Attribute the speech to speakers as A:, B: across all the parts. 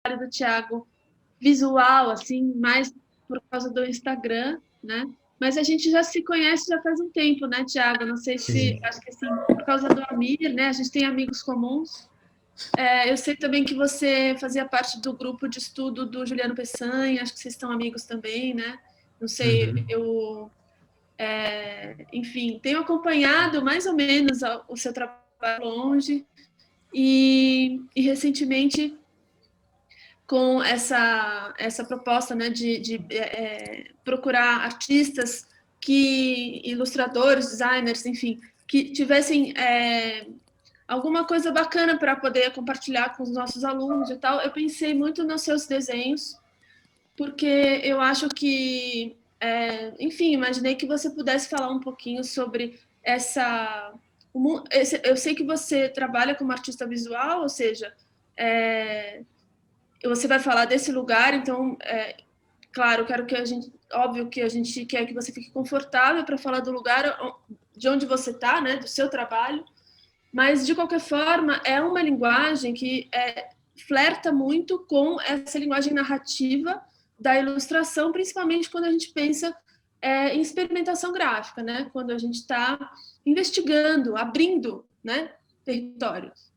A: do Thiago visual, assim, mais por causa do Instagram, né? Mas a gente já se conhece já faz um tempo, né, Thiago? Não sei se,
B: Sim.
A: acho que assim, por causa do Amir, né? A gente tem amigos comuns. Eu sei também que você fazia parte do grupo de estudo do Juliano Peçanha, acho que vocês estão amigos também, né? Não sei,
B: Uhum.
A: enfim, tenho acompanhado mais ou menos o seu trabalho longe e recentemente com essa proposta, né, de procurar artistas ilustradores, designers, enfim, que tivessem alguma coisa bacana para poder compartilhar com os nossos alunos e tal. Eu pensei muito nos seus desenhos, porque eu acho que, enfim, imaginei que você pudesse falar um pouquinho sobre essa. Eu sei que você trabalha como artista visual, ou seja, é, você vai falar desse lugar, então, claro, quero que a gente, óbvio que a gente quer que você fique confortável para falar do lugar de onde você está, né, do seu trabalho, mas de qualquer forma é uma linguagem que flerta muito com essa linguagem narrativa da ilustração, principalmente quando a gente pensa em experimentação gráfica, né, quando a gente está investigando, abrindo, né, territórios.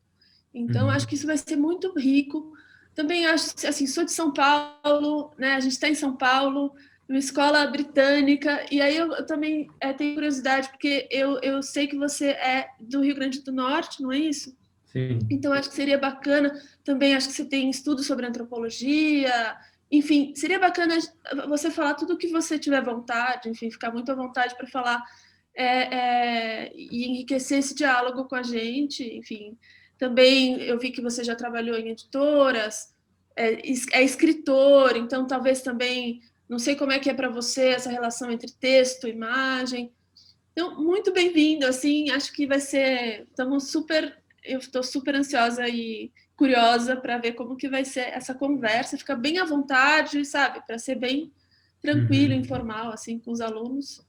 A: Então, acho
B: Uhum.
A: que isso vai ser muito rico. Também acho, assim, sou de São Paulo, né? A gente está em São Paulo, uma escola britânica, e aí eu também tenho curiosidade, porque eu sei que você é do Rio Grande do Norte, não é isso?
B: Sim.
A: Então, acho que seria bacana, também acho que você tem estudos sobre antropologia, enfim, seria bacana você falar tudo o que você tiver vontade, enfim, ficar muito à vontade para falar e enriquecer esse diálogo com a gente, enfim. Também eu vi que você já trabalhou em editoras, é escritor, então talvez também, não sei como é que é para você essa relação entre texto e imagem. Então, muito bem-vindo, assim, acho que vai ser, eu estou super ansiosa e curiosa para ver como que vai ser essa conversa, fica bem à vontade, sabe, para ser bem tranquilo,
B: Uhum.
A: informal, assim, com os alunos.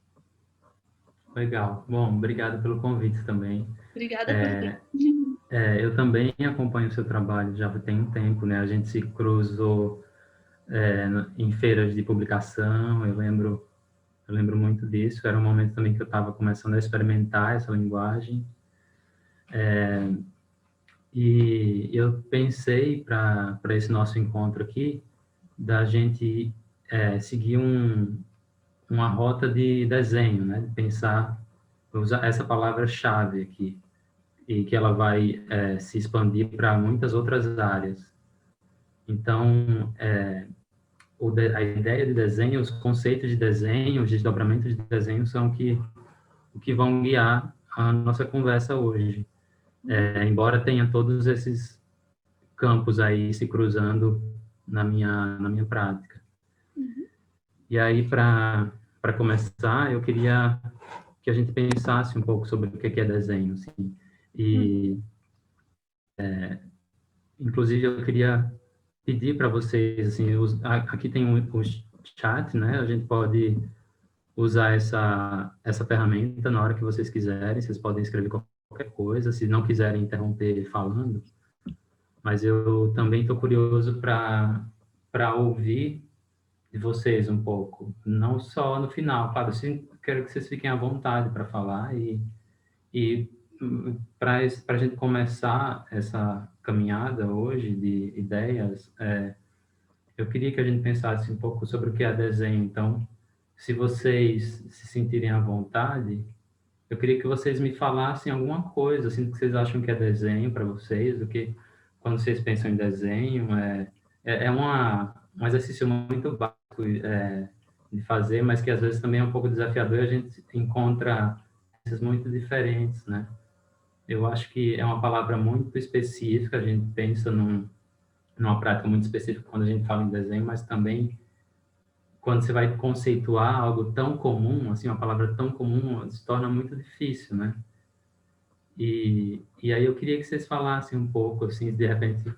B: Legal. Bom, obrigado pelo convite também.
A: Obrigada por vir.
B: Eu também acompanho o seu trabalho já tem um tempo, né? A gente se cruzou em feiras de publicação, eu lembro muito disso. Era um momento também que eu estava começando a experimentar essa linguagem. E eu pensei para esse nosso encontro aqui, da gente seguir uma rota de desenho, né? De pensar, usar essa palavra-chave aqui, e que ela vai se expandir para muitas outras áreas. Então, a ideia de desenho, os conceitos de desenho, os desdobramentos de desenho são o que vão guiar a nossa conversa hoje. Embora tenha todos esses campos aí se cruzando na minha prática.
A: Uhum.
B: E aí, para começar, eu queria que a gente pensasse um pouco sobre o que é desenho, assim.
A: Uhum.
B: E, inclusive, eu queria pedir para vocês, assim, aqui tem o chat, né? A gente pode usar essa ferramenta na hora que vocês quiserem, vocês podem escrever qualquer coisa, se não quiserem interromper falando, mas eu também estou curioso para ouvir de vocês um pouco, não só no final, claro, sim, quero que vocês fiquem à vontade para falar e para a gente começar essa caminhada hoje de ideias, eu queria que a gente pensasse um pouco sobre o que é desenho. Então, se vocês se sentirem à vontade, eu queria que vocês me falassem alguma coisa, assim, que vocês acham que é desenho para vocês, do que quando vocês pensam em desenho, um exercício muito básico de fazer, mas que às vezes também é um pouco desafiador e a gente encontra coisas muito diferentes, né? Eu acho que é uma palavra muito específica, a gente pensa numa prática muito específica quando a gente fala em desenho, mas também quando você vai conceituar algo tão comum, assim, uma palavra tão comum, se torna muito difícil, né? E aí eu queria que vocês falassem um pouco, assim, de repente,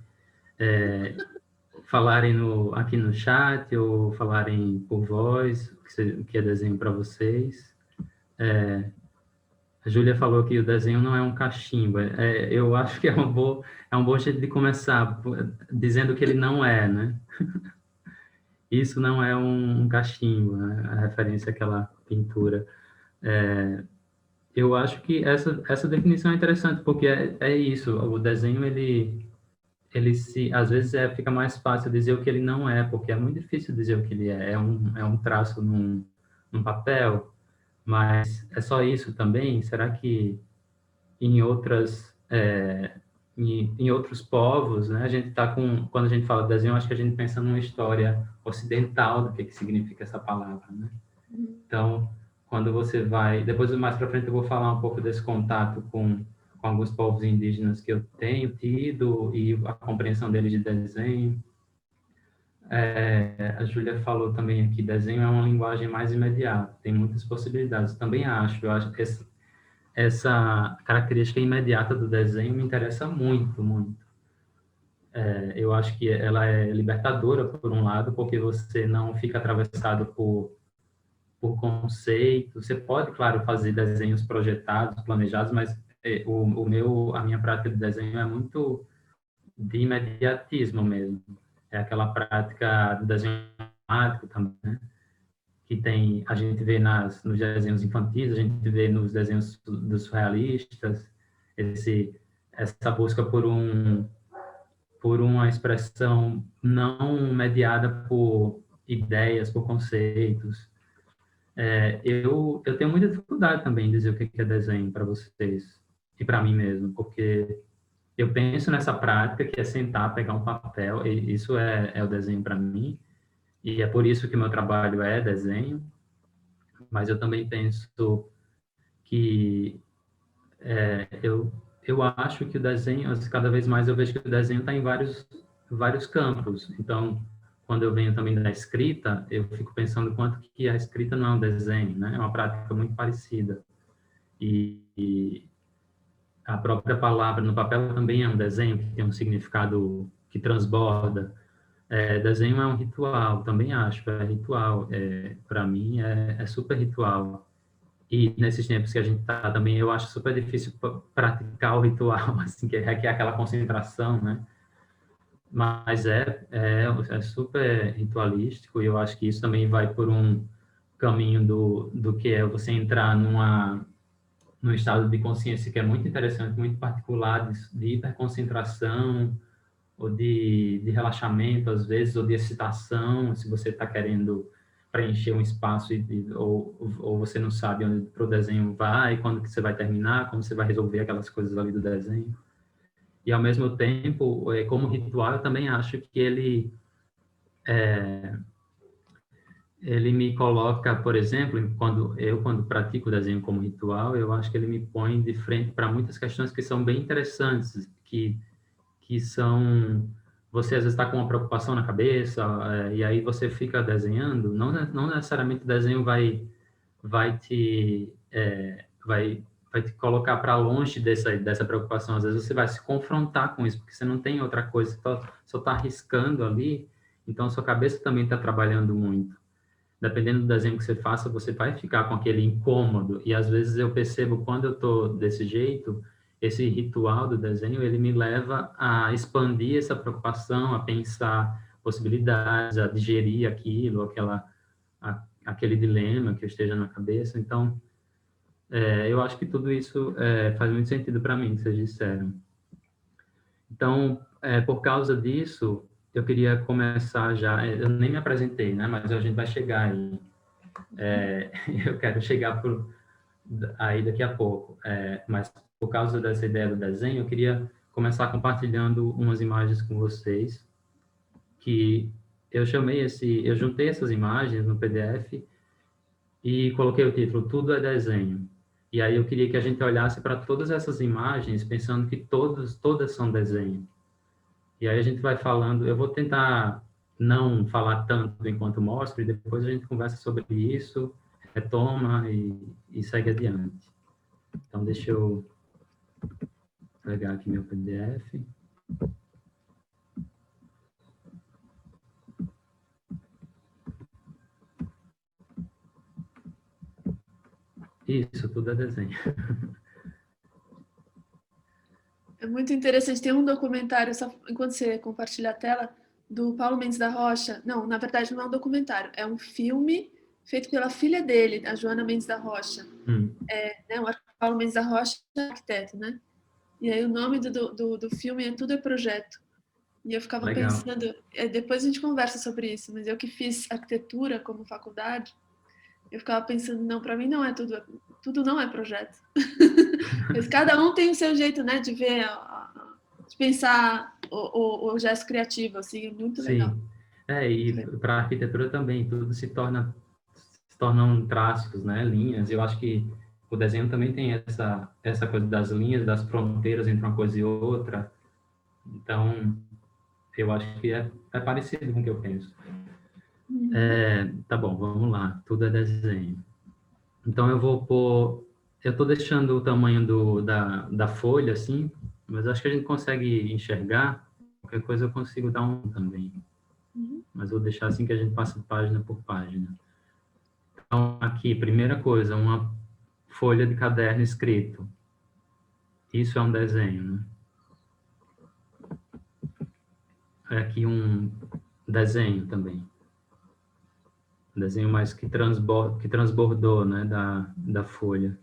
B: falarem aqui no chat ou falarem por voz, o que é desenho para vocês. A Júlia falou que o desenho não é um cachimbo. Eu acho que é um bom jeito de começar, dizendo que ele não é, né? Isso não é um cachimbo, né? A referência àquela pintura. Eu acho que essa definição é interessante, porque é isso, o desenho, às vezes fica mais fácil dizer o que ele não é, porque é muito difícil dizer o que ele é. É um traço num papel, mas é só isso também? Será que em em outros povos, né? A gente tá quando a gente fala de desenho, acho que a gente pensa numa história ocidental do que significa essa palavra, né? Então, quando você vai, depois mais para frente eu vou falar um pouco desse contato com alguns povos indígenas que eu tenho tido e a compreensão deles de desenho. A Júlia falou também aqui, desenho é uma linguagem mais imediata, tem muitas possibilidades. Também eu acho que essa característica imediata do desenho me interessa muito, muito. Eu acho que ela é libertadora, por um lado, porque você não fica atravessado por conceitos. Você pode, claro, fazer desenhos projetados, planejados, mas a minha prática de desenho é muito de imediatismo mesmo. É aquela prática do desenho automático também, né? Que a gente vê nos desenhos infantis, a gente vê nos desenhos dos realistas, essa busca por uma expressão não mediada por ideias, por conceitos. Eu tenho muita dificuldade também em dizer o que é desenho para vocês e para mim mesmo, porque eu penso nessa prática que é sentar, pegar um papel, e isso é o desenho para mim, e é por isso que meu trabalho é desenho, mas eu também penso que eu acho que o desenho, cada vez mais eu vejo que o desenho está em vários campos. Então, quando eu venho também da escrita, eu fico pensando quanto que a escrita não é um desenho, né? É uma prática muito parecida. E a própria palavra no papel também é um desenho que tem um significado que transborda. Desenho é um ritual, também acho, é ritual. Para mim, é super ritual. E nesses tempos que a gente está também, eu acho super difícil praticar o ritual, assim, que requer aquela concentração, né? Mas é super ritualístico e eu acho que isso também vai por um caminho do que é você entrar num estado de consciência que é muito interessante, muito particular, de hiperconcentração ou de relaxamento, às vezes, ou de excitação, se você está querendo preencher um espaço ou você não sabe onde para o desenho vai, quando que você vai terminar, como você vai resolver aquelas coisas ali do desenho. E, ao mesmo tempo, como ritual, eu também acho que ele me coloca, por exemplo, quando pratico o desenho como ritual, eu acho que ele me põe de frente para muitas questões que são bem interessantes, que são você às vezes está com uma preocupação na cabeça e aí você fica desenhando, não necessariamente o desenho vai te vai te colocar para longe dessa preocupação. Às vezes você vai se confrontar com isso porque você não tem outra coisa, só está arriscando ali, então sua cabeça também está trabalhando muito. Dependendo do desenho que você faça, você vai ficar com aquele incômodo. E às vezes eu percebo quando eu estou desse jeito, esse ritual do desenho, ele me leva a expandir essa preocupação, a pensar possibilidades, a digerir aquilo, aquele dilema que eu esteja na cabeça. Então, eu acho que tudo isso faz muito sentido para mim, que vocês disseram. Então, por causa disso, eu queria começar já. Eu nem me apresentei, né? Mas a gente vai chegar aí. Eu quero chegar aí daqui a pouco. Mas por causa dessa ideia do desenho, eu queria começar compartilhando umas imagens com vocês, que eu juntei essas imagens no PDF e coloquei o título Tudo é Desenho. E aí eu queria que a gente olhasse para todas essas imagens, pensando que todas são desenho. E aí a gente vai falando, eu vou tentar não falar tanto enquanto mostro, e depois a gente conversa sobre isso, retoma e segue adiante. Então, deixa eu pegar aqui meu PDF. Isso, tudo é desenho.
A: É muito interessante. Tem um documentário, só enquanto você compartilha a tela, do Paulo Mendes da Rocha. Não, na verdade não é um documentário, é um filme feito pela filha dele, a Joana Mendes da Rocha. Né, o Paulo Mendes da Rocha é arquiteto, né? E aí o nome do filme é Tudo é Projeto. E eu ficava
B: Legal.
A: pensando, depois a gente conversa sobre isso, mas eu que fiz arquitetura como faculdade, eu ficava pensando, não, para mim não é tudo não é projeto. Mas cada um tem o seu jeito, né, de ver, de pensar o gesto criativo, assim, é muito legal.
B: Sim. E para a arquitetura também, tudo se tornam traços, né, linhas. Eu acho que o desenho também tem essa coisa das linhas, das fronteiras entre uma coisa e outra. Então, eu acho que é parecido com o que eu penso.
A: Uhum.
B: Tá bom, vamos lá. Tudo é desenho. Então, eu vou pôr... Eu estou deixando o tamanho da folha, assim, mas acho que a gente consegue enxergar. Qualquer coisa eu consigo dar um também.
A: Uhum.
B: Mas vou deixar assim que a gente passa página por página. Então, aqui, primeira coisa, uma folha de caderno escrito. Isso é um desenho, né? É aqui um desenho também. Um desenho mais que transbordou, né, da folha.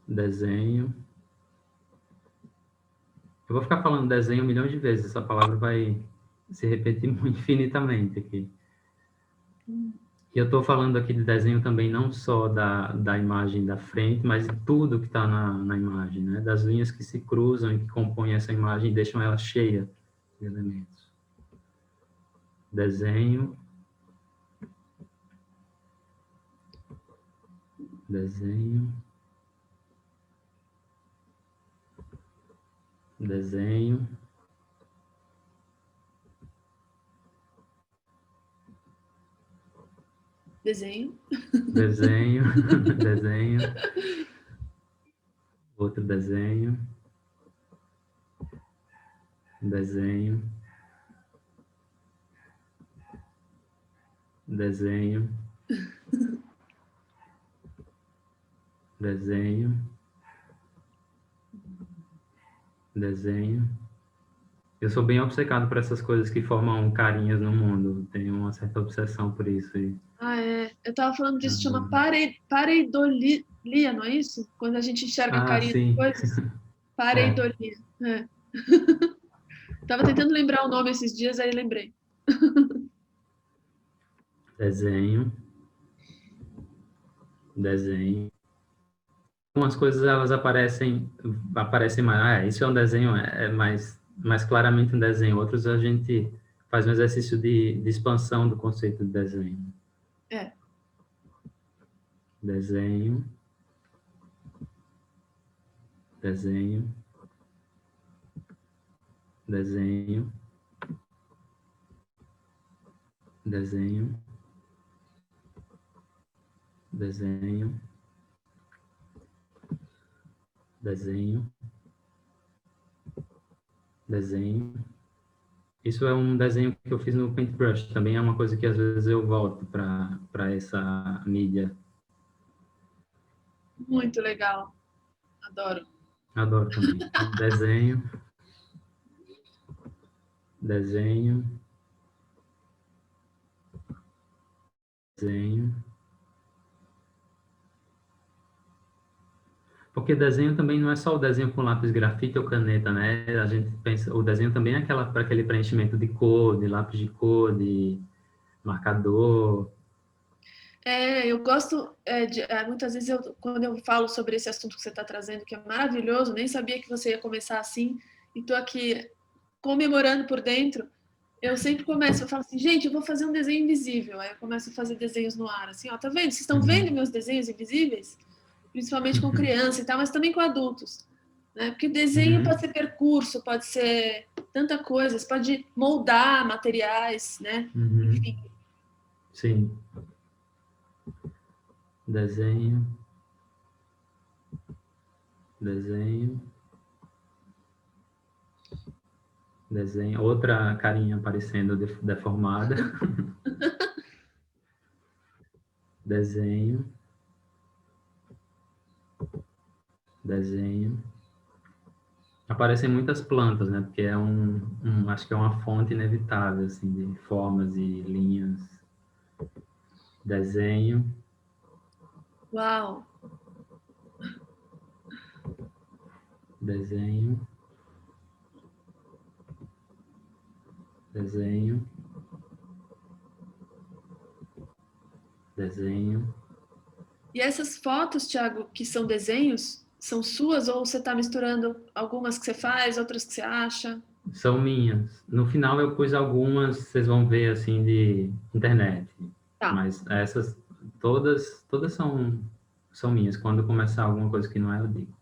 B: Desenho. Eu vou ficar falando desenho um milhão de vezes. Essa palavra vai se repetir infinitamente aqui. E eu estou falando aqui de desenho também não só da imagem da frente, mas de tudo que está na imagem, né? Das linhas que se cruzam e que compõem essa imagem e deixam ela cheia de elementos. Desenho. Desenho. Desenho.
A: Desenho.
B: Desenho. Desenho. Outro desenho. Desenho. Desenho. Desenho. Desenho. Eu sou bem obcecado por essas coisas que formam carinhas no mundo. Tenho uma certa obsessão por isso.
A: Ah, é. Eu estava falando disso, chama pareidolia, não é isso? Quando a gente enxerga
B: Ah,
A: carinha de
B: sim.
A: coisas.
B: É.
A: Pareidolia. É. Tava tentando lembrar o nome esses dias, aí lembrei.
B: Desenho. Desenho. Algumas coisas elas aparecem mais. Isso é um desenho, é mais claramente um desenho. Outros a gente faz um exercício de expansão do conceito de desenho.
A: É.
B: Desenho. Desenho. Desenho. Desenho. Desenho. Desenho. Desenho. Isso é um desenho que eu fiz no Paintbrush. Também é uma coisa que às vezes eu volto para essa mídia.
A: Muito legal. Adoro.
B: Adoro também. Desenho. Desenho. Desenho. Porque desenho também não é só o desenho com lápis grafite ou caneta, né? A gente pensa, o desenho também é para aquele preenchimento de cor, de lápis de cor, de marcador.
A: Eu gosto, muitas vezes, quando eu falo sobre esse assunto que você está trazendo, que é maravilhoso, nem sabia que você ia começar assim, e estou aqui comemorando por dentro, eu sempre começo, eu falo assim, gente, eu vou fazer um desenho invisível. Aí eu começo a fazer desenhos no ar, assim, ó, tá vendo? Vocês estão vendo
B: Uhum.
A: meus desenhos invisíveis? Principalmente com criança e tal, mas também com adultos, né? Porque desenho pode
B: Uhum.
A: ser percurso, pode ser tanta coisa, você pode moldar materiais, né?
B: Uhum.
A: Enfim.
B: Sim. Desenho. Desenho. Desenho. Outra carinha aparecendo deformada. desenho, desenho. Aparecem muitas plantas, né? Porque acho que é uma fonte inevitável, assim, de formas e linhas. Desenho,
A: Uau!
B: desenho, desenho, desenho.
A: E essas fotos, Thiago, que são desenhos, são suas ou você está misturando algumas que você faz, outras que você acha?
B: São minhas. No final eu pus algumas, vocês vão ver, assim, de internet.
A: Tá.
B: Mas essas, todas são minhas. Quando começar alguma coisa que não é, eu digo.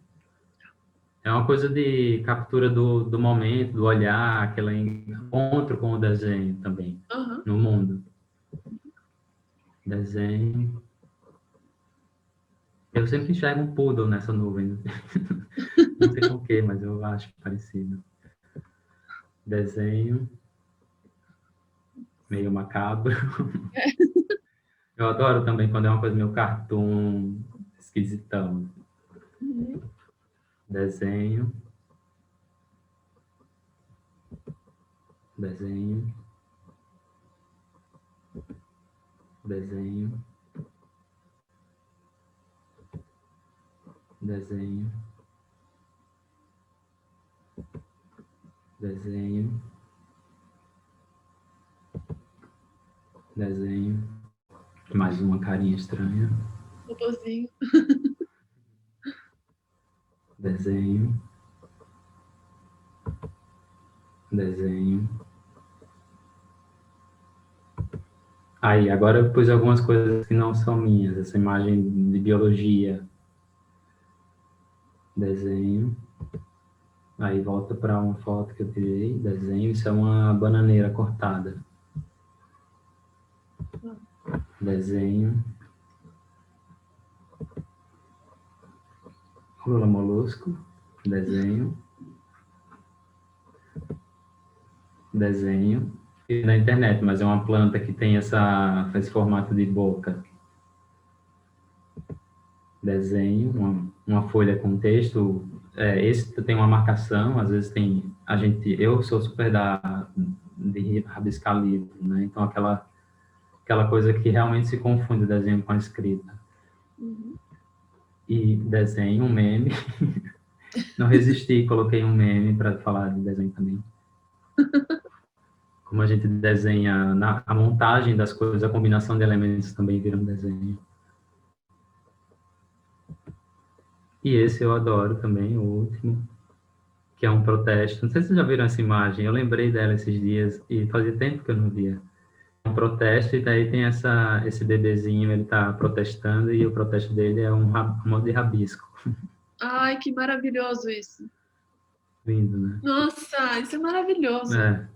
B: É uma coisa de captura do momento, do olhar, aquele encontro com o desenho também,
A: Aham.
B: no mundo. Desenho. Eu sempre enxergo um poodle nessa nuvem. Não sei por quê, mas eu acho parecido. Desenho. Meio macabro. Eu adoro também quando é uma coisa meio cartoon, esquisitão.
A: Uhum.
B: Desenho. Desenho. Desenho. Desenho. Desenho. Desenho. Mais uma carinha estranha.
A: Robozinho.
B: Desenho. Desenho. Aí, agora eu pus algumas coisas que não são minhas. Essa imagem de biologia. Desenho. Aí volta para uma foto que eu tirei. Desenho. Isso é uma bananeira cortada. Desenho. Lula molusco. Desenho. Desenho. E na internet, mas é uma planta que tem esse formato de boca. Desenho, uma folha com texto. Esse tem uma marcação, às vezes tem. Eu sou super de rabiscar livro, né? Então aquela coisa que realmente se confunde o desenho com a escrita.
A: Uhum.
B: E desenho, um meme. Não resisti, coloquei um meme para falar de desenho também. Como a gente desenha, a montagem das coisas, a combinação de elementos também vira um desenho. E esse eu adoro também, o último, que é um protesto. Não sei se vocês já viram essa imagem, eu lembrei dela esses dias e fazia tempo que eu não via. É um protesto e daí tem esse bebezinho, ele está protestando e o protesto dele é um monte de rabisco.
A: Ai, que maravilhoso isso.
B: Lindo, né?
A: Nossa, isso é maravilhoso.
B: É.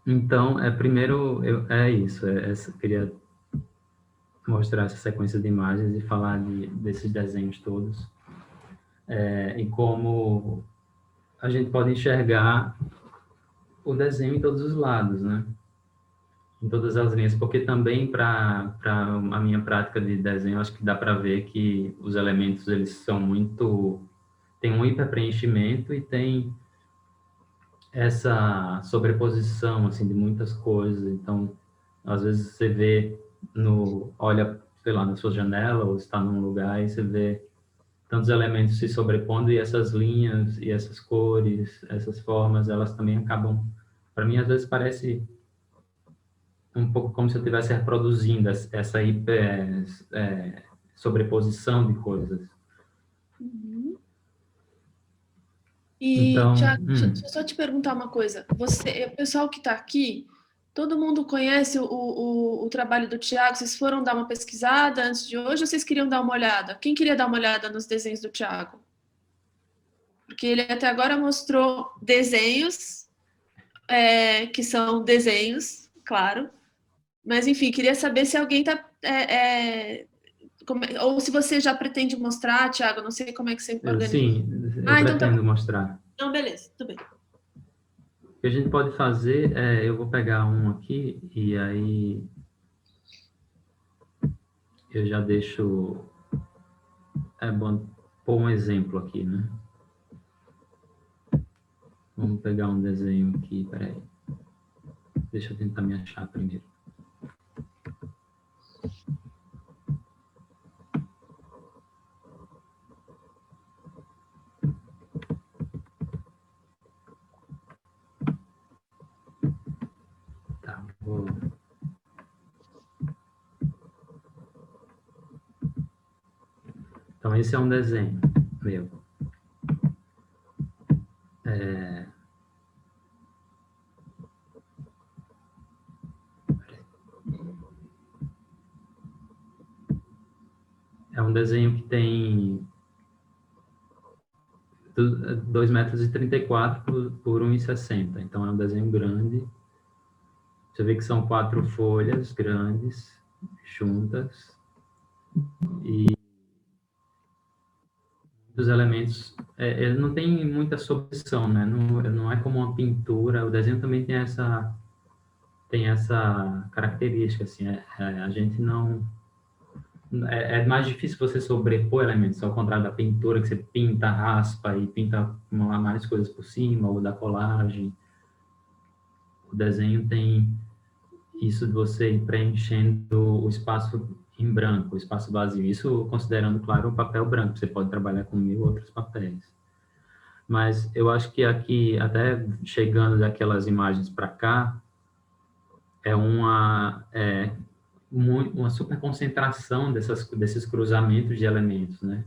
B: Então, primeiro, é isso. Eu queria mostrar essa sequência de imagens e falar desses desenhos todos. E como a gente pode enxergar o desenho em todos os lados, né? Em todas as linhas, porque também para a minha prática de desenho, acho que dá para ver que os elementos, eles são muito... Tem um hiperpreenchimento e tem essa sobreposição, assim, de muitas coisas. Então, às vezes você olha, sei lá, na sua janela ou está num lugar e você vê tantos elementos se sobrepondo e essas linhas e essas cores, essas formas, elas também acabam... Para mim, às vezes parece um pouco como se eu estivesse reproduzindo essa hiper sobreposição de coisas.
A: Uhum. E,
B: Então,
A: Thiago, deixa eu só te perguntar uma coisa. O pessoal que está aqui, todo mundo conhece o trabalho do Thiago? Vocês foram dar uma pesquisada antes de hoje ou vocês queriam dar uma olhada? Quem queria dar uma olhada nos desenhos do Thiago? Porque ele até agora mostrou desenhos, que são desenhos, claro. Mas, enfim, queria saber se alguém está... ou se você já pretende mostrar, Thiago, não sei como é que você organiza.
B: sim, eu
A: Então tá bom.
B: pretendo mostrar.
A: Então, beleza, tudo bem.
B: O que a gente pode fazer eu vou pegar um aqui e aí eu já deixo, é bom pôr um exemplo aqui, né? Vamos pegar um desenho aqui, peraí. Deixa eu tentar me achar primeiro. Tá, vou... Então, esse é um desenho meu. É um desenho que tem 2,34 m por 1,60 m. Então, é um desenho grande. Você vê que são 4 folhas grandes, juntas. E os elementos, ele não tem muita sobreposição, né? Não é como uma pintura. O desenho também tem essa característica, assim. A gente não... É mais difícil você sobrepor elementos, ao contrário da pintura, que você pinta, raspa e pinta mais coisas por cima, ou da colagem. O desenho tem isso de você ir preenchendo o espaço em branco, o espaço vazio. Isso considerando, claro, o papel branco. Você pode trabalhar com 1000 outros papéis. Mas eu acho que aqui, até chegando daquelas imagens para cá, é uma super concentração desses cruzamentos de elementos, né?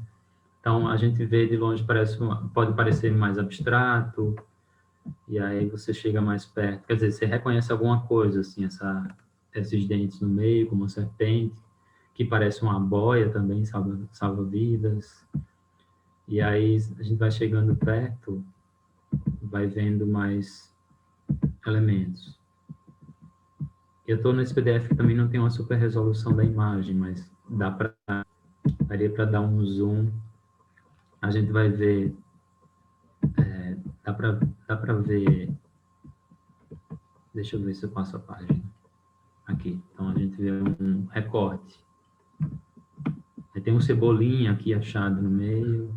B: Então, a gente vê de longe, pode parecer mais abstrato, e aí você chega mais perto. Quer dizer, você reconhece alguma coisa, assim, esses dentes no meio, como uma serpente, que parece uma boia também, salva vidas. E aí a gente vai chegando perto, vai vendo mais elementos. Eu estou nesse PDF que também não tem uma super resolução da imagem, mas daria para dar um zoom. A gente vai ver, dá para ver, deixa eu ver se eu passo a página. Aqui, então a gente vê um recorte. Aí tem um cebolinha aqui achado no meio.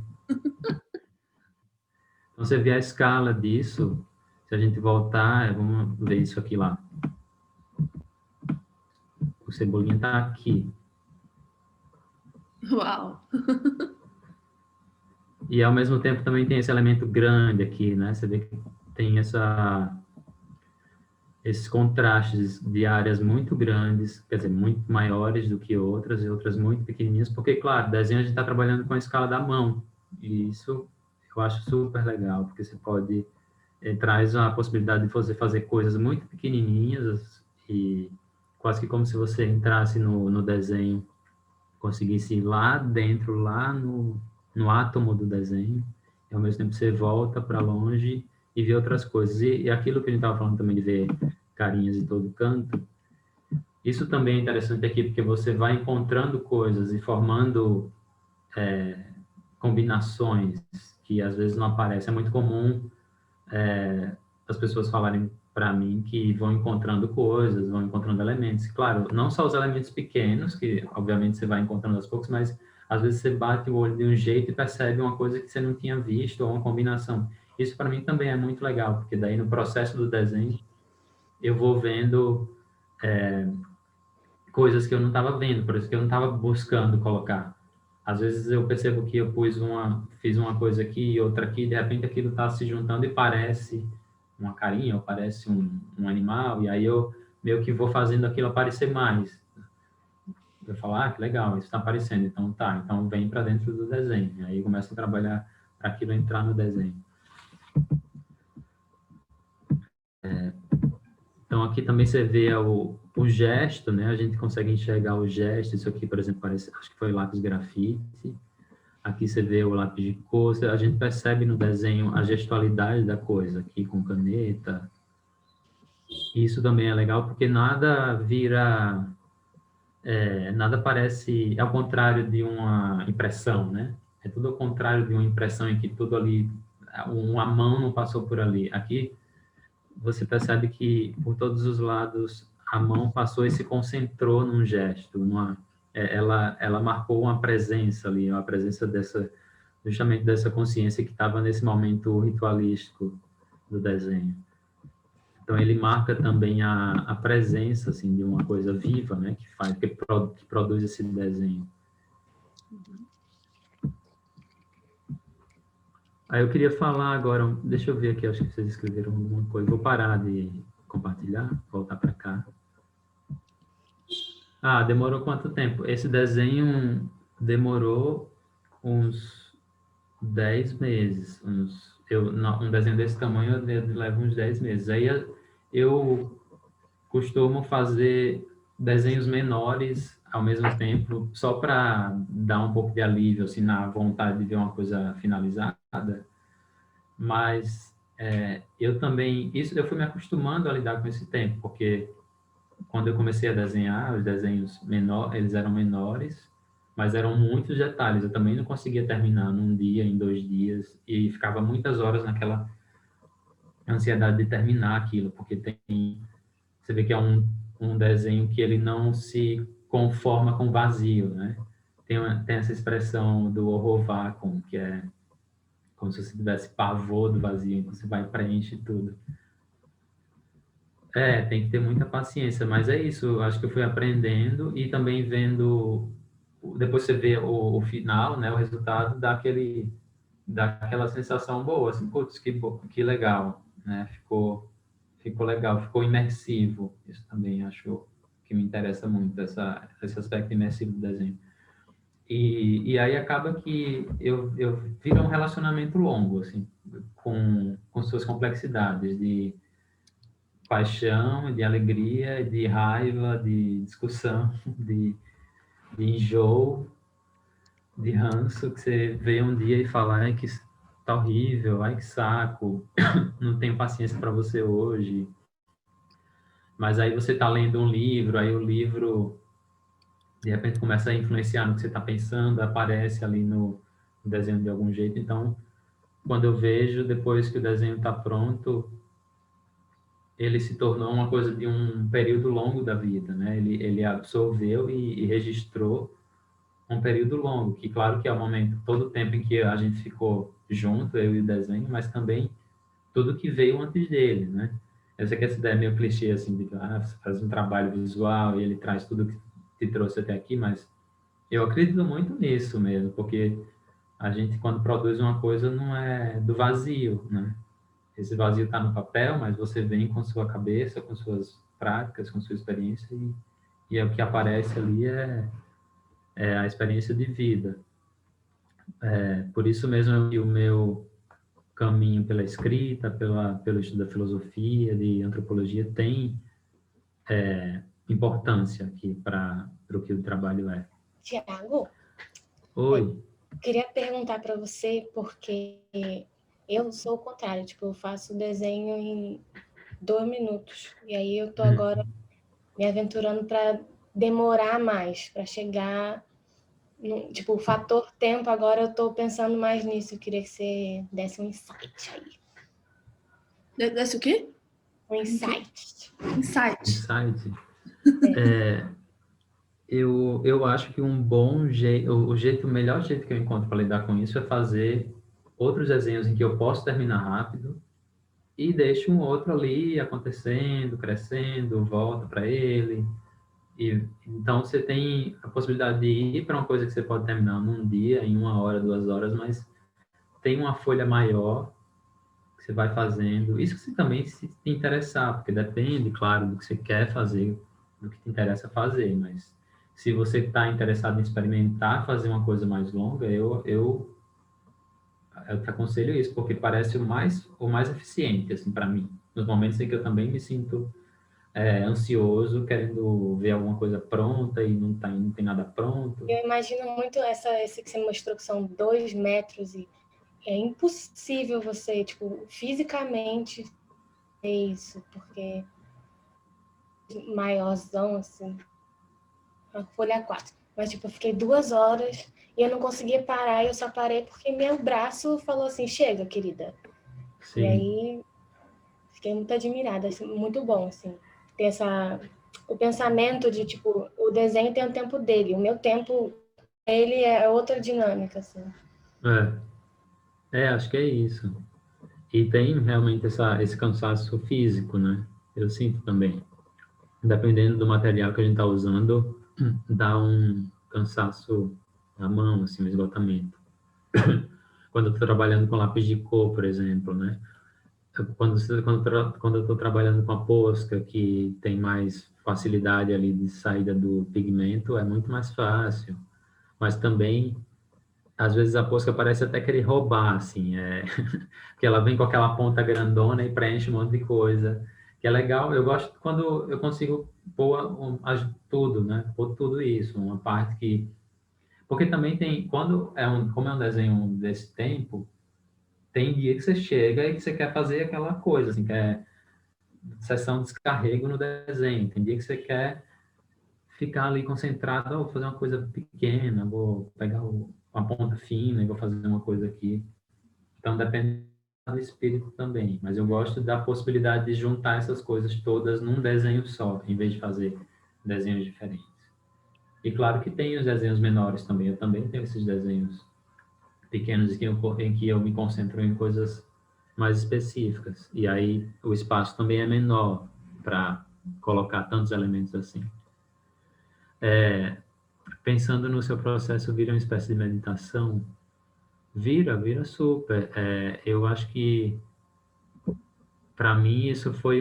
B: Então você vê a escala disso, se a gente voltar, vamos ver isso aqui lá. O cebolinha está aqui.
A: Uau!
B: E ao mesmo tempo também tem esse elemento grande aqui, né? Você vê que tem esses contrastes de áreas muito grandes, quer dizer, muito maiores do que outras, e outras muito pequenininhas, porque, claro, desenho a gente está trabalhando com a escala da mão, e isso eu acho super legal, porque você pode, traz a possibilidade de você fazer coisas muito pequenininhas, e quase que como se você entrasse no desenho, conseguisse ir lá dentro, lá no átomo do desenho, e ao mesmo tempo você volta para longe e vê outras coisas. E aquilo que a gente estava falando também de ver carinhas em todo canto, isso também é interessante aqui, porque você vai encontrando coisas e formando combinações que às vezes não aparecem. É muito comum as pessoas falarem para mim que vão encontrando coisas, vão encontrando elementos. Claro, não só os elementos pequenos, que obviamente você vai encontrando aos poucos, mas às vezes você bate o olho de um jeito e percebe uma coisa que você não tinha visto, ou uma combinação. Isso para mim também é muito legal, porque daí no processo do desenho eu vou vendo coisas que eu não estava vendo, por isso que eu não estava buscando colocar. Às vezes eu percebo que eu fiz uma coisa aqui e outra aqui, de repente aquilo está se juntando e parece uma carinha, ou parece um animal, e aí eu meio que vou fazendo aquilo aparecer mais. Eu falo, que legal, isso está aparecendo, então tá, então vem para dentro do desenho. Aí eu começo a trabalhar para aquilo entrar no desenho. Então aqui também você vê o gesto, né? A gente consegue enxergar o gesto. Isso aqui, por exemplo, parece, acho que foi lápis grafite. Aqui você vê o lápis de cor. A gente percebe no desenho a gestualidade da coisa, aqui com caneta. Isso também é legal, porque nada vira... nada parece... ao contrário de uma impressão, né? É tudo ao contrário de uma impressão em que tudo ali... uma mão não passou por ali. Aqui você percebe que por todos os lados a mão passou e se concentrou num gesto, ela marcou uma presença ali, uma presença justamente dessa consciência que estava nesse momento ritualístico do desenho. Então ele marca também a presença assim de uma coisa viva, né, que produz esse desenho. Aí eu queria falar agora, deixa eu ver aqui, acho que vocês escreveram alguma coisa. Vou parar de compartilhar, voltar para cá. Demorou quanto tempo? Esse desenho demorou uns 10 meses. Um desenho desse tamanho leva uns 10 meses. Aí eu costumo fazer desenhos menores ao mesmo tempo, só para dar um pouco de alívio, assim, na vontade de ver uma coisa finalizada. Mas eu fui me acostumando a lidar com esse tempo, porque quando eu comecei a desenhar, os desenhos eles eram menores, mas eram muitos detalhes. Eu também não conseguia terminar num dia, em 2 dias, e ficava muitas horas naquela ansiedade de terminar aquilo, porque você vê que é um desenho que ele não se conforma com vazio, né? Tem essa expressão do horror vácuo, que é como se você tivesse pavor do vazio, então você vai e preenche tudo. Tem que ter muita paciência, mas é isso, eu acho que eu fui aprendendo e também vendo, depois você vê o final, né, o resultado daquela sensação boa, assim, putz, que legal, né, ficou legal, ficou imersivo, isso também acho que me interessa muito, esse aspecto imersivo do desenho. E aí acaba que eu vira um relacionamento longo, assim, com suas complexidades de paixão, de alegria, de raiva, de discussão, de enjoo, de ranço, que você vê um dia e fala, ai, que tá horrível, ai, que saco, não tenho paciência para você hoje. Mas aí você tá lendo um livro, aí o livro, de repente, começa a influenciar no que você está pensando, aparece ali no desenho de algum jeito. Então, quando eu vejo, depois que o desenho está pronto, ele se tornou uma coisa de um período longo da vida, né? Ele absorveu e registrou um período longo, que claro que é o momento, todo o tempo em que a gente ficou junto, eu e o desenho, mas também tudo que veio antes dele, né? Eu sei que essa ideia é meio clichê, assim, de que você faz um trabalho visual e ele traz tudo que te trouxe até aqui, mas eu acredito muito nisso mesmo, porque a gente, quando produz uma coisa, não é do vazio, né? Esse vazio está no papel, mas você vem com sua cabeça, com suas práticas, com sua experiência, e o que aparece ali é a experiência de vida. Por isso mesmo que o meu caminho pela escrita, pelo estudo da filosofia, de antropologia, tem importância aqui para o que o trabalho é.
C: Tiago?
B: Oi.
C: Queria perguntar para você, porque eu sou o contrário, tipo, eu faço desenho em 2 minutos, e aí eu tô agora me aventurando para demorar mais, para chegar, tipo, o fator tempo, agora eu tô pensando mais nisso, eu queria que você desse um insight aí.
A: Desse o quê?
C: Um insight.
A: Insight.
B: Eu acho que o melhor jeito que eu encontro para lidar com isso é fazer outros desenhos em que eu posso terminar rápido e deixo um outro ali acontecendo, crescendo, volta para ele. Então você tem a possibilidade de ir para uma coisa que você pode terminar num dia, em 1 hora, 2 horas, mas tem uma folha maior que você vai fazendo. Isso que você também se interessar, porque depende, claro, do que você quer fazer, do que te interessa fazer, mas se você está interessado em experimentar fazer uma coisa mais longa, eu te aconselho isso, porque parece o mais eficiente, assim, para mim. Nos momentos em que eu também me sinto ansioso, querendo ver alguma coisa pronta e não tem nada pronto.
C: Eu imagino muito esse que você mostrou, que são 2 metros, e é impossível você, tipo, fisicamente ver isso, porque maiorzão, assim, a folha 4. Mas, tipo, eu fiquei 2 horas e eu não conseguia parar, e eu só parei porque meu braço falou assim, chega, querida.
B: Sim.
C: E aí, Fiquei muito admirada, assim, muito bom, assim. Ter o pensamento de, tipo, o desenho tem o tempo dele, o meu tempo, ele é outra dinâmica, assim.
B: Acho que é isso. E tem realmente esse cansaço físico, né? Eu sinto também. Dependendo do material que a gente está usando, dá um cansaço na mão, assim, um esgotamento. Quando eu estou trabalhando com lápis de cor, por exemplo, né? Quando eu estou trabalhando com a Posca, que tem mais facilidade ali de saída do pigmento, é muito mais fácil. Mas também, às vezes a Posca parece até querer roubar, assim, porque ela vem com aquela ponta grandona e preenche um monte de coisa, que é legal. Eu gosto quando eu consigo pôr tudo, né? Pôr tudo isso, uma parte que... Porque também tem, como é um desenho desse tempo, tem dia que você chega e que você quer fazer aquela coisa, assim, quer sessão de descarrego no desenho. Tem dia que você quer ficar ali concentrado, vou fazer uma coisa pequena, vou pegar uma ponta fina e vou fazer uma coisa aqui. Então, depende do espírito também. Mas eu gosto da possibilidade de juntar essas coisas todas num desenho só, em vez de fazer desenhos diferentes. E claro que tem os desenhos menores também. Eu também tenho esses desenhos pequenos em que eu me concentro em coisas mais específicas. E aí o espaço também é menor para colocar tantos elementos assim. Pensando no seu processo, vira uma espécie de meditação? Vira super. Eu acho que, para mim, isso foi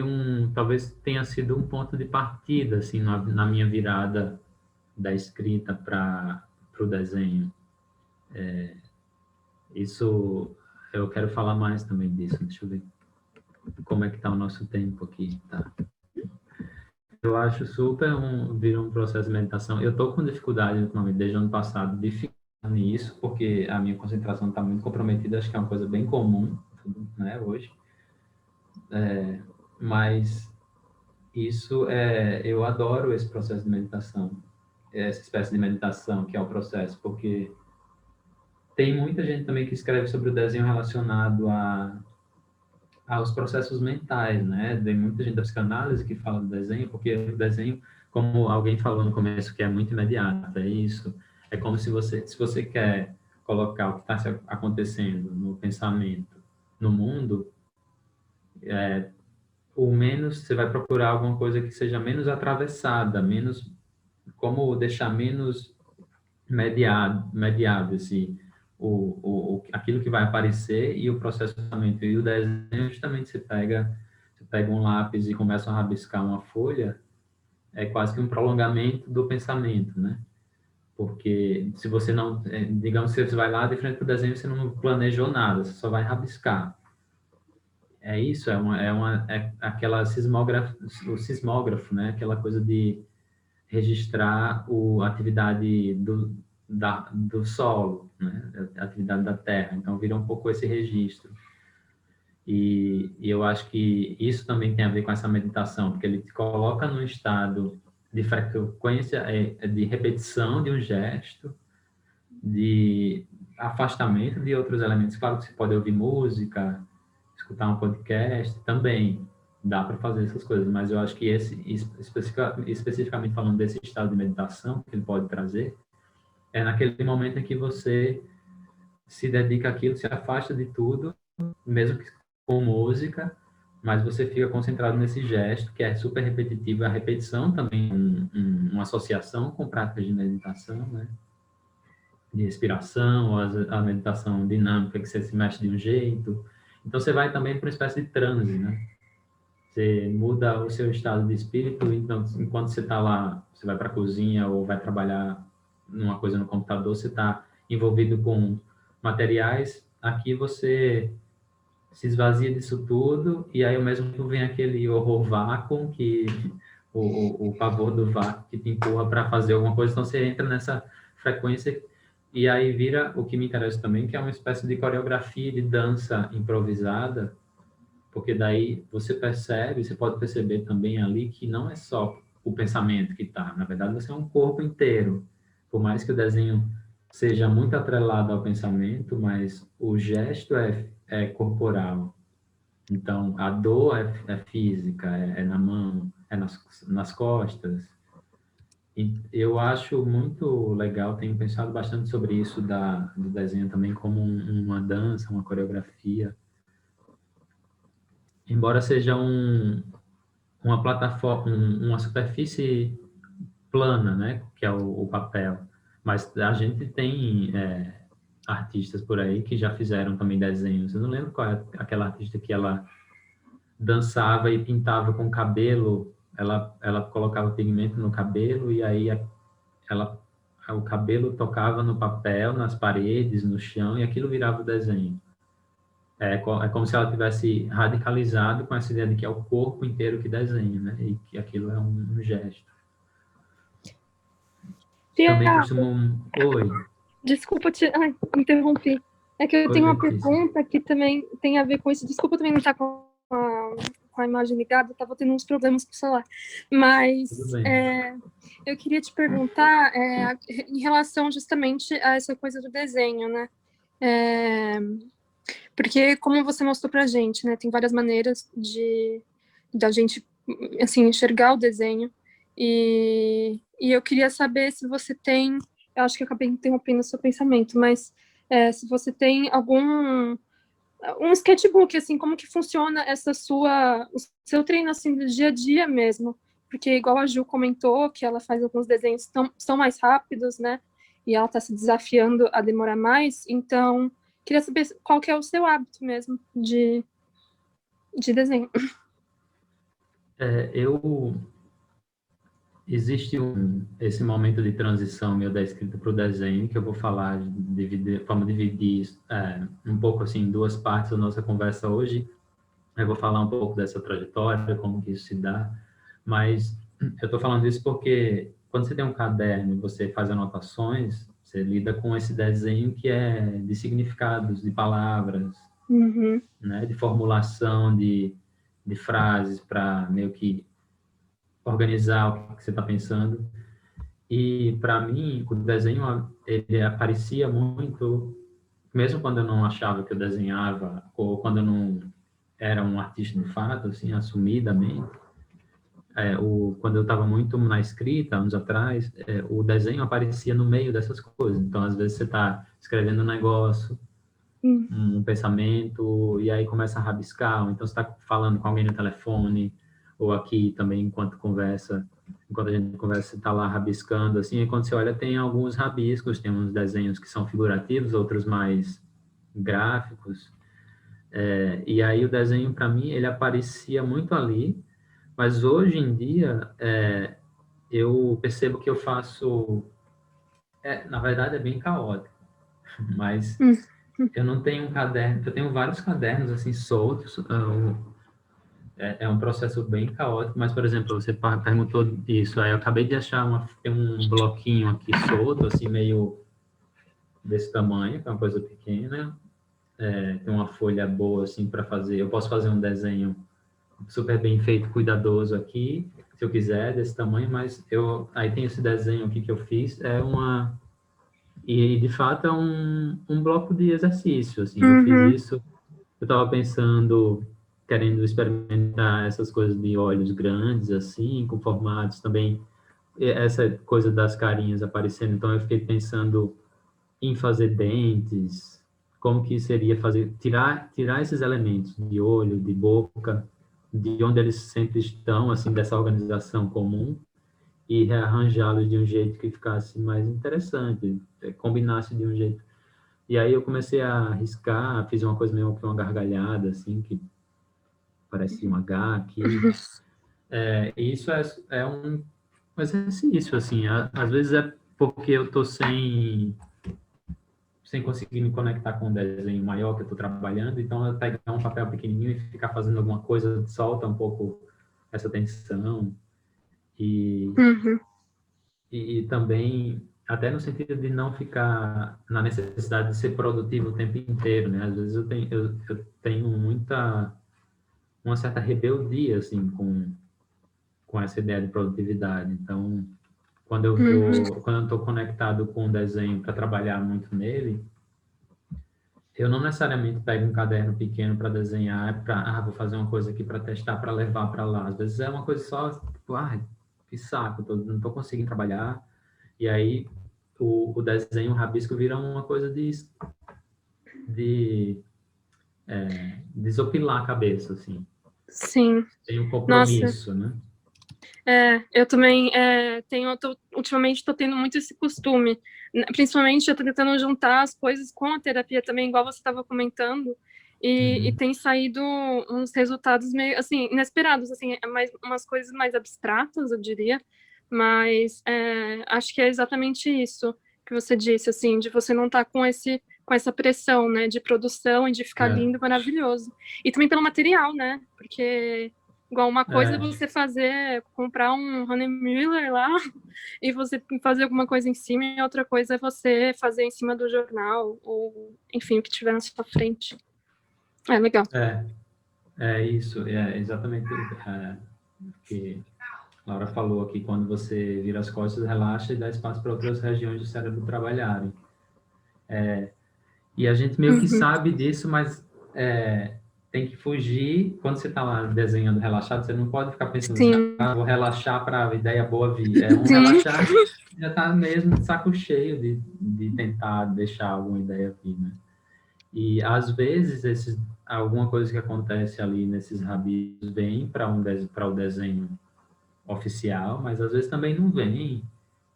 B: talvez tenha sido um ponto de partida, assim, na minha virada da escrita para o desenho. Isso, eu quero falar mais também disso. Deixa eu ver como é que está o nosso tempo aqui. Tá. Eu acho super vira um processo de meditação. Eu estou com dificuldade, ultimamente, desde o ano passado, de ficar nisso, porque a minha concentração está muito comprometida. Acho que é uma coisa bem comum, né, hoje. Mas eu adoro esse processo de meditação, essa espécie de meditação que é o processo, porque tem muita gente também que escreve sobre o desenho relacionado aos processos mentais, né? Tem muita gente da psicanálise que fala do desenho, porque o desenho, como alguém falou no começo, que é muito imediato, é isso. É como se você quer colocar o que está acontecendo no pensamento, no mundo, o menos, você vai procurar alguma coisa que seja menos atravessada, como deixar menos mediado assim, aquilo que vai aparecer e o processo de pensamento. E o desenho, justamente, você pega um lápis e começa a rabiscar uma folha, é quase que um prolongamento do pensamento, né? Porque se você não, digamos que você vai lá de frente para o desenho, você não planejou nada, você só vai rabiscar. É isso, é aquela o sismógrafo, né? Aquela coisa de registrar a atividade do solo, né? A atividade da terra. Então, vira um pouco esse registro. E eu acho que isso também tem a ver com essa meditação, porque ele te coloca num estado de frequência, de repetição de um gesto, de afastamento de outros elementos. Claro que você pode ouvir música, escutar um podcast, também dá para fazer essas coisas, mas eu acho que especificamente falando desse estado de meditação que ele pode trazer, é naquele momento em que você se dedica àquilo, se afasta de tudo, mesmo que com música, mas você fica concentrado nesse gesto, que é super repetitivo. A repetição também é uma associação com práticas de meditação, né? De respiração, ou a meditação dinâmica, que você se mexe de um jeito. Então, você vai também para uma espécie de transe, né? Você muda o seu estado de espírito, então, enquanto você está lá, você vai para a cozinha ou vai trabalhar numa coisa no computador, você está envolvido com materiais, aqui você se esvazia disso tudo, e aí ao mesmo tempo vem aquele horror vácuo, o pavor do vácuo que te empurra para fazer alguma coisa, então você entra nessa frequência, e aí vira o que me interessa também, que é uma espécie de coreografia de dança improvisada, porque daí você pode perceber também ali que não é só o pensamento que está, na verdade você é um corpo inteiro, por mais que o desenho seja muito atrelado ao pensamento, mas o gesto é corporal. Então, a dor é física, é na mão, é nas costas. E eu acho muito legal, tenho pensado bastante sobre isso do desenho também como uma dança, uma coreografia. Embora seja uma plataforma, uma superfície plana, né, que é o papel. Mas a gente tem artistas por aí que já fizeram também desenhos. Eu não lembro qual é aquela artista que ela dançava e pintava com cabelo. Ela colocava pigmento no cabelo e aí ela, o cabelo tocava no papel, nas paredes, no chão e aquilo virava o desenho. É como se ela tivesse radicalizado com essa ideia de que é o corpo inteiro que desenha, né? E que aquilo é um gesto. Também
D: Tiago,
B: costumo... Oi.
D: desculpa te interrompi. É que eu
B: Oi,
D: tenho uma
B: Letícia.
D: pergunta que também tem a ver com isso. Desculpa também não estar com a imagem ligada, estava tendo uns problemas com o celular. Mas
B: Tudo bem.
D: eu queria te perguntar em relação justamente a essa coisa do desenho, né? Porque, como você mostrou pra gente, né? Tem várias maneiras da gente, assim, enxergar o desenho. E eu queria saber se você tem... Eu acho que eu acabei interrompendo o seu pensamento, mas se você tem um sketchbook, assim, como que funciona o seu treino, assim, do dia a dia mesmo. Porque, igual a Ju comentou, que ela faz alguns desenhos que são mais rápidos, né? E ela está se desafiando a demorar mais. Então, queria saber qual que é o seu hábito mesmo de desenho.
B: Existe esse momento de transição meu da escrita para o desenho, que eu vou falar, vamos dividir um pouco assim em duas partes da nossa conversa hoje. Eu vou falar um pouco dessa trajetória, como que isso se dá, mas eu estou falando isso porque quando você tem um caderno e você faz anotações, você lida com esse desenho que é de significados, de palavras, né, de formulação de frases para meio que organizar o que você está pensando. E para mim, o desenho ele aparecia muito, mesmo quando eu não achava que eu desenhava ou quando eu não era um artista de fato, assim, assumidamente. Quando eu estava muito na escrita, anos atrás, o desenho aparecia no meio dessas coisas. Então, às vezes, você está escrevendo um negócio, um pensamento, e aí começa a rabiscar. Ou então, você está falando com alguém no telefone, ou aqui também, enquanto a gente conversa, você está lá rabiscando, assim, e quando você olha, tem alguns rabiscos, tem uns desenhos que são figurativos, outros mais gráficos. E aí, o desenho, para mim, ele aparecia muito ali, mas hoje em dia, eu percebo que eu faço... na verdade, é bem caótico, mas eu não tenho um caderno... Eu tenho vários cadernos, assim, soltos. É um processo bem caótico, mas, por exemplo, você perguntou isso, aí eu acabei de achar um bloquinho aqui solto, assim, meio desse tamanho, que é uma coisa pequena. Tem uma folha boa, assim, para fazer... Eu posso fazer um desenho super bem feito, cuidadoso aqui, se eu quiser, desse tamanho, mas aí tem esse desenho aqui que eu fiz, e de fato é um bloco de exercício, assim, eu fiz isso, eu estava pensando, querendo experimentar essas coisas de olhos grandes, assim, com formatos também, essa coisa das carinhas aparecendo, então eu fiquei pensando em fazer dentes, como que seria tirar esses elementos de olho, de boca, de onde eles sempre estão, assim, dessa organização comum, e rearranjá-los de um jeito que ficasse mais interessante, combinasse de um jeito. E aí eu comecei a riscar, fiz uma coisa meio que uma gargalhada, assim, que parece um H aqui. E isso é um exercício, assim, às vezes é porque eu estou sem conseguir me conectar com um desenho maior que eu estou trabalhando, então eu pegar um papel pequenininho e ficar fazendo alguma coisa, solta um pouco essa tensão e também até no sentido de não ficar na necessidade de ser produtivo o tempo inteiro, né? Às vezes eu tenho uma certa rebeldia assim com essa ideia de produtividade. Então, quando eu estou conectado com o desenho para trabalhar muito nele, eu não necessariamente pego um caderno pequeno para desenhar, vou fazer uma coisa aqui para testar, para levar para lá. Às vezes é uma coisa só, tipo, que saco, não estou conseguindo trabalhar. E aí o desenho, o rabisco vira uma coisa de desopilar a cabeça, assim.
D: Sim.
B: Tem um
D: Nossa.
B: compromisso, né?
D: Eu também ultimamente estou tendo muito esse costume, principalmente eu estou tentando juntar as coisas com a terapia também, igual você estava comentando, e tem saído uns resultados meio, assim, inesperados, assim, umas coisas mais abstratas, eu diria, mas acho que é exatamente isso que você disse, assim, de você não estar com essa pressão, né, de produção e de ficar lindo, maravilhoso. E também pelo material, né, porque... Igual uma coisa é você comprar um Honey Miller lá e você fazer alguma coisa em cima, e outra coisa é você fazer em cima do jornal, ou enfim, o que tiver na sua frente. É legal.
B: É isso, é exatamente o que a Laura falou aqui, quando você vira as costas, relaxa e dá espaço para outras regiões do cérebro trabalharem. E a gente meio que sabe disso, mas tem que fugir. Quando você está lá desenhando relaxado, você não pode ficar pensando assim, vou relaxar para a ideia boa vir. É um relaxar, já está mesmo de saco cheio de tentar deixar alguma ideia vir, né? E às vezes alguma coisa que acontece ali nesses rabiscos vem para o desenho oficial, mas às vezes também não vem.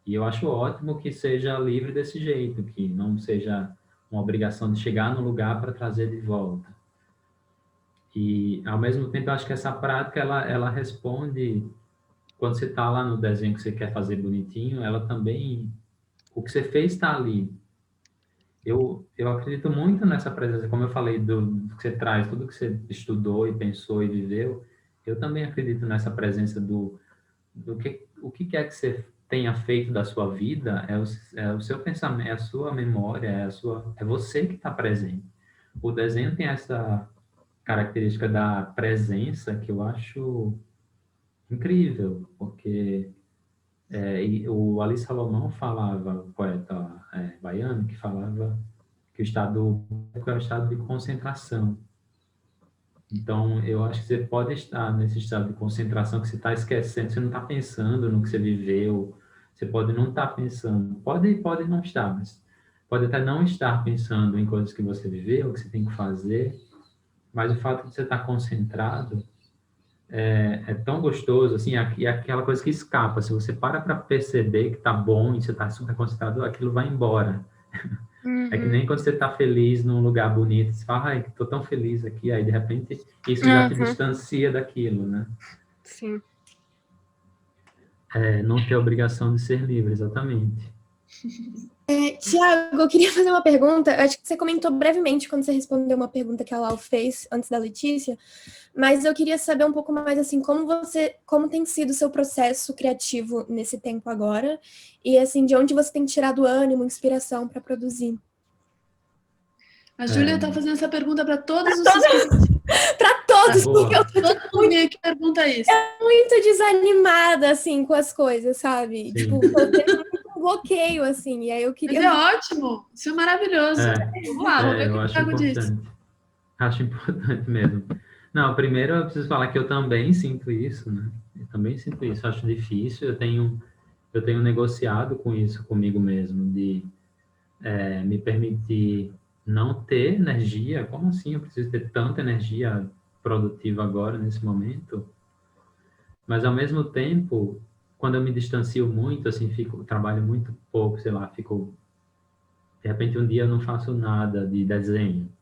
B: E eu acho ótimo que seja livre desse jeito, que não seja uma obrigação de chegar no lugar para trazer de volta. E, ao mesmo tempo, eu acho que essa prática, ela responde, quando você está lá no desenho que você quer fazer bonitinho, ela também, o que você fez está ali. Eu acredito muito nessa presença, como eu falei, do que você traz, tudo que você estudou e pensou e viveu, eu também acredito nessa presença o que quer que você tenha feito da sua vida, é o seu pensamento, é a sua memória, é você que está presente. O desenho tem essa característica da presença que eu acho incrível, porque o Ali Salomão falava, o poeta baiano, que falava que o estado é o estado de concentração. Então, eu acho que você pode estar nesse estado de concentração que você está esquecendo, você não está pensando no que você viveu, você pode não estar pensando, pode não estar, mas pode até não estar pensando em coisas que você viveu, que você tem que fazer, mas o fato de você estar concentrado é tão gostoso, assim, é aquela coisa que escapa. Se você para perceber que está bom e você está super concentrado, aquilo vai embora. É que nem quando você está feliz num lugar bonito, você fala, ai, estou tão feliz aqui, aí de repente isso já te distancia daquilo, né?
D: Sim.
B: Não ter obrigação de ser livre, exatamente.
E: Tiago, eu queria fazer uma pergunta. Eu acho que você comentou brevemente quando você respondeu uma pergunta que a Lau fez antes da Letícia, mas eu queria saber um pouco mais assim, como tem sido o seu processo criativo nesse tempo agora, e assim, de onde você tem tirado ânimo, inspiração para produzir.
A: A Júlia está fazendo essa pergunta para todos os seus...
E: Para todos,
B: porque
E: todo
A: mundo que pergunta isso.
E: É muito desanimada, assim, com as coisas, sabe?
B: Sim.
E: Tipo, eu tenho muito bloqueio, assim, e aí eu queria...
A: Mas é ótimo, isso é maravilhoso. Vamos lá, vamos ver o que o Thiago disse.
B: Acho importante mesmo. Não, primeiro eu preciso falar que eu também sinto isso, né? Eu também sinto isso, acho difícil, eu tenho negociado com isso comigo mesmo, de me permitir não ter energia. Como assim eu preciso ter tanta energia produtiva agora, nesse momento? Mas, ao mesmo tempo, quando eu me distancio muito, assim, trabalho muito pouco, sei lá, de repente um dia eu não faço nada de desenho,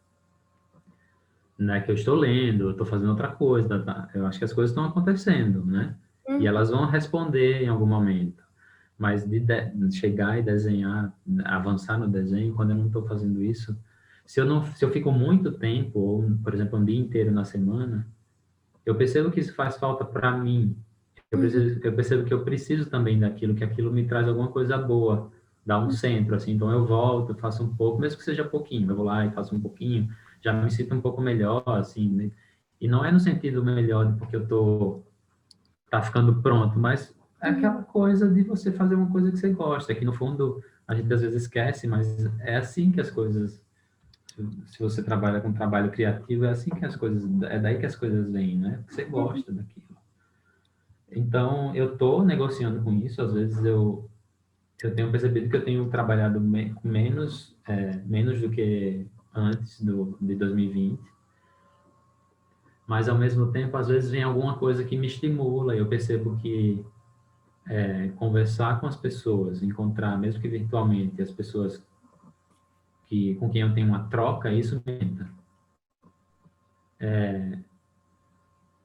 B: né, que eu estou lendo, eu estou fazendo outra coisa, tá? Eu acho que as coisas estão acontecendo, né? E elas vão responder em algum momento. Mas de chegar e desenhar, avançar no desenho, quando eu não estou fazendo isso, se eu fico muito tempo, ou, por exemplo, um dia inteiro na semana, eu percebo que isso faz falta para mim. Eu percebo que eu preciso também daquilo, que aquilo me traz alguma coisa boa, dá um centro, assim. Então eu volto, faço um pouco, mesmo que seja pouquinho, eu vou lá e faço um pouquinho, já me sinto um pouco melhor, assim, né? E não é no sentido melhor de porque tá ficando pronto, mas é aquela coisa de você fazer uma coisa que você gosta, que no fundo a gente às vezes esquece, mas é assim que as coisas se você trabalha com trabalho criativo, é assim que as coisas, é daí que as coisas vêm, né? Você gosta daquilo. Então, eu estou negociando com isso. Às vezes eu tenho percebido que eu tenho trabalhado menos do que antes de 2020, mas ao mesmo tempo, às vezes vem alguma coisa que me estimula e eu percebo que conversar com as pessoas, encontrar, mesmo que virtualmente, as pessoas com quem eu tenho uma troca, isso me aumenta.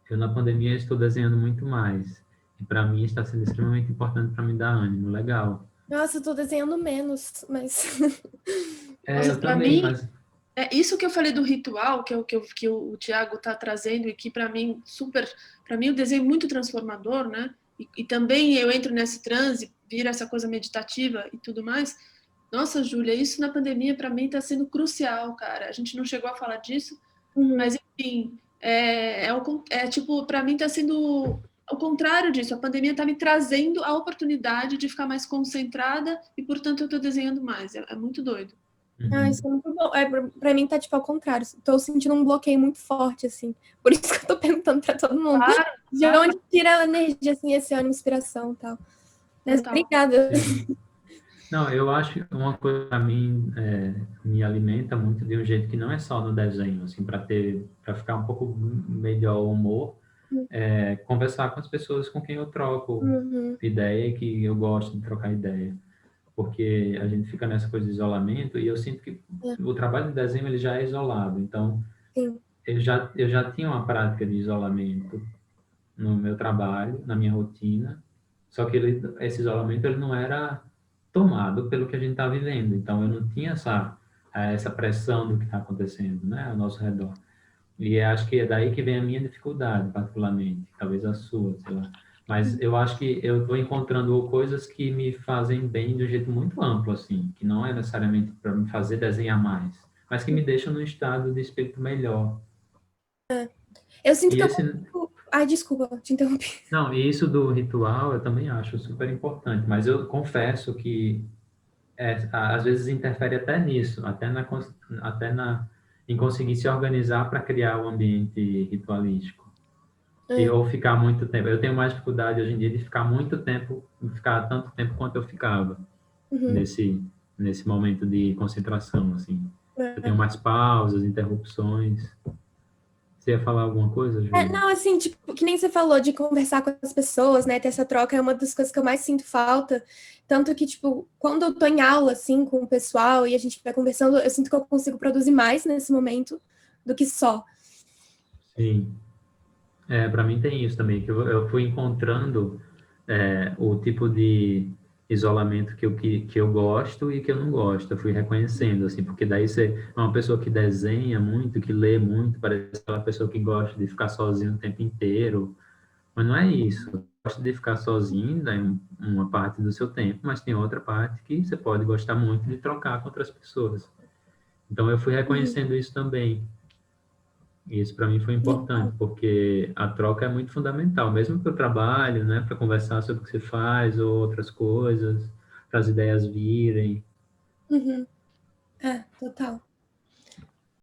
B: Eu, na pandemia, estou desenhando muito mais. E, para mim, está sendo extremamente importante para me dar ânimo. Legal.
E: Nossa, eu tô desenhando menos, mas...
A: Nossa,
B: Eu
A: para
B: também,
A: mim,
B: mas...
A: isso que eu falei do ritual, que o Thiago está trazendo, e que para mim, para mim o desenho é muito transformador, né? E também eu entro nesse transe, vira essa coisa meditativa e tudo mais. Nossa, Júlia, isso na pandemia para mim está sendo crucial, cara. A gente não chegou a falar disso, mas enfim, tipo, para mim está sendo o contrário disso. A pandemia está me trazendo a oportunidade de ficar mais concentrada e, portanto, eu estou desenhando mais. É muito doido.
E: Isso é muito bom. Pra mim tá tipo ao contrário. Tô sentindo um bloqueio muito forte, assim. Por isso que eu tô perguntando pra todo mundo.
A: Claro,
E: De onde tira a energia, assim, esse ânimo, inspiração e tal. Mas
A: Total.
E: obrigada.
B: Não, eu acho que uma coisa para mim me alimenta muito de um jeito que não é só no desenho, assim, para ficar um pouco melhor o humor, conversar com as pessoas com quem eu troco ideia e que eu gosto de trocar ideia. Porque a gente fica nessa coisa de isolamento e eu sinto que o trabalho de desenho ele já é isolado. Então, eu já tinha uma prática de isolamento no meu trabalho, na minha rotina, só que esse isolamento ele não era tomado pelo que a gente está vivendo. Então, eu não tinha essa pressão do que está acontecendo, né, ao nosso redor. E acho que é daí que vem a minha dificuldade, particularmente, talvez a sua, sei lá. Mas eu acho que eu estou encontrando coisas que me fazem bem de um jeito muito amplo, assim, que não é necessariamente para me fazer desenhar mais, mas que me deixam num estado de espírito melhor.
E: Eu sinto que
B: esse...
E: Ai, desculpa, te interrompi.
B: Não, e isso do ritual eu também acho super importante, mas eu confesso que às vezes interfere até nisso, em conseguir se organizar para criar um ambiente ritualístico. Ou ficar muito tempo. Eu tenho mais dificuldade hoje em dia de ficar tanto tempo quanto eu ficava nesse momento de concentração, assim. Eu tenho mais pausas, interrupções. Você ia falar alguma coisa, Júlia?
E: Não, assim, tipo, que nem você falou de conversar com as pessoas, né? Ter essa troca é uma das coisas que eu mais sinto falta. Tanto que, tipo, quando eu tô em aula, assim, com o pessoal e a gente vai conversando, eu sinto que eu consigo produzir mais nesse momento do que só.
B: Sim. Para mim tem isso também, que eu fui encontrando o tipo de isolamento que eu gosto e que eu não gosto. Eu fui reconhecendo, assim, porque daí você é uma pessoa que desenha muito, que lê muito, parece aquela pessoa que gosta de ficar sozinho o tempo inteiro. Mas não é isso. Eu gosto de ficar sozinho em uma parte do seu tempo, mas tem outra parte que você pode gostar muito de trocar com outras pessoas. Então eu fui reconhecendo isso também. E isso para mim foi importante, porque a troca é muito fundamental, mesmo para o trabalho, né, para conversar sobre o que você faz ou outras coisas, para as ideias virem.
E: Total.